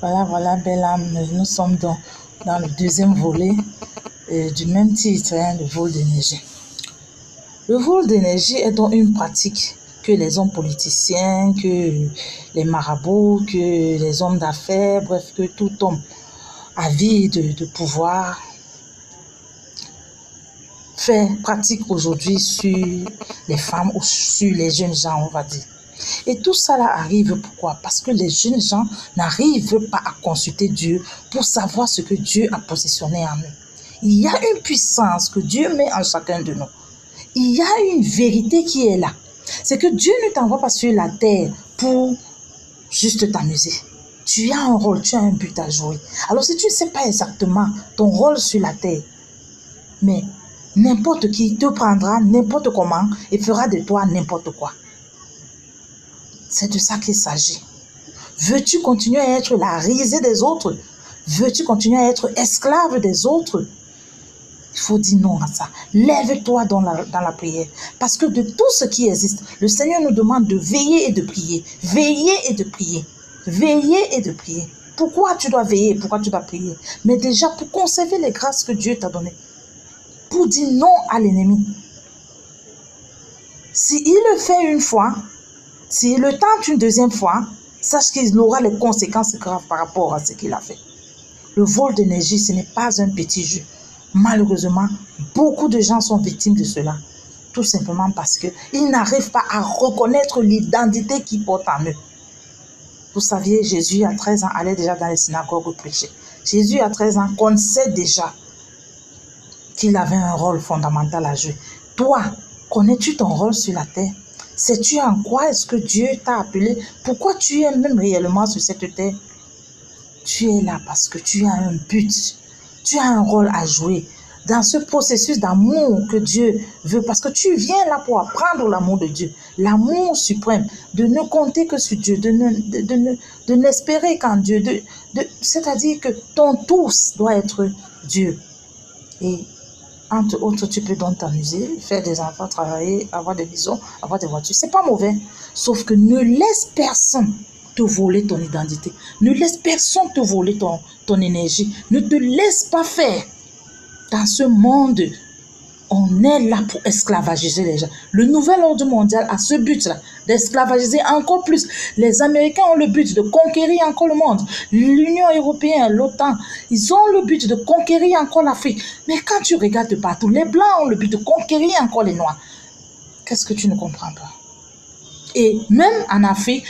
Voilà, belle âme, nous sommes dans le deuxième volet du même titre, le vol d'énergie. Le vol d'énergie est donc une pratique que les hommes politiciens, que les marabouts, que les hommes d'affaires, bref, que tout homme avide de pouvoir pratique aujourd'hui sur les femmes ou sur les jeunes gens, on va dire. Et tout ça là arrive pourquoi? Parce que les jeunes gens n'arrivent pas à consulter Dieu pour savoir ce que Dieu a positionné en eux. Il y a une puissance que Dieu met en chacun de nous. Il y a une vérité qui est là. C'est que Dieu ne t'envoie pas sur la terre pour juste t'amuser. Tu as un rôle, tu as un but à jouer. Alors si tu ne sais pas exactement ton rôle sur la terre, mais n'importe qui te prendra n'importe comment et fera de toi n'importe quoi. C'est de ça qu'il s'agit. Veux-tu continuer à être la risée des autres? Veux-tu continuer à être esclave des autres? Il faut dire non à ça. Lève-toi dans la prière. Parce que de tout ce qui existe, le Seigneur nous demande de veiller et de prier. Veiller et de prier. Veiller et de prier. Pourquoi tu dois veiller? Pourquoi tu dois prier? Mais déjà pour conserver les grâces que Dieu t'a données. Pour dire non à l'ennemi. S'il le fait une fois, s'il le tente une deuxième fois, sache qu'il aura les conséquences graves par rapport à ce qu'il a fait. Le vol d'énergie, ce n'est pas un petit jeu. Malheureusement, beaucoup de gens sont victimes de cela. Tout simplement parce qu'ils n'arrivent pas à reconnaître l'identité qu'ils portent en eux. Vous saviez, Jésus à 13 ans allait déjà dans les synagogues prêcher. Jésus à 13 ans connaissait déjà qu'il avait un rôle fondamental à jouer. Toi, connais-tu ton rôle sur la terre? Sais-tu en quoi est-ce que Dieu t'a appelé? Pourquoi tu es même réellement sur cette terre? Tu es là parce que tu as un but. Tu as un rôle à jouer dans ce processus d'amour que Dieu veut. Parce que tu viens là pour apprendre l'amour de Dieu. L'amour suprême. De ne compter que sur Dieu. De n'espérer qu'en Dieu. C'est-à-dire que ton tous doit être Dieu. Et entre autres, tu peux donc t'amuser, faire des enfants, travailler, avoir des maisons, avoir des voitures. C'est pas mauvais. Sauf que ne laisse personne te voler ton identité. Ne laisse personne te voler ton énergie. Ne te laisse pas faire. Dans ce monde, on est là pour esclavagiser les gens. Le nouvel ordre mondial a ce but-là, d'esclavagiser encore plus. Les Américains ont le but de conquérir encore le monde. L'Union européenne, l'OTAN, ils ont le but de conquérir encore l'Afrique. Mais quand tu regardes partout, les Blancs ont le but de conquérir encore les Noirs. Qu'est-ce que tu ne comprends pas? Et même en Afrique,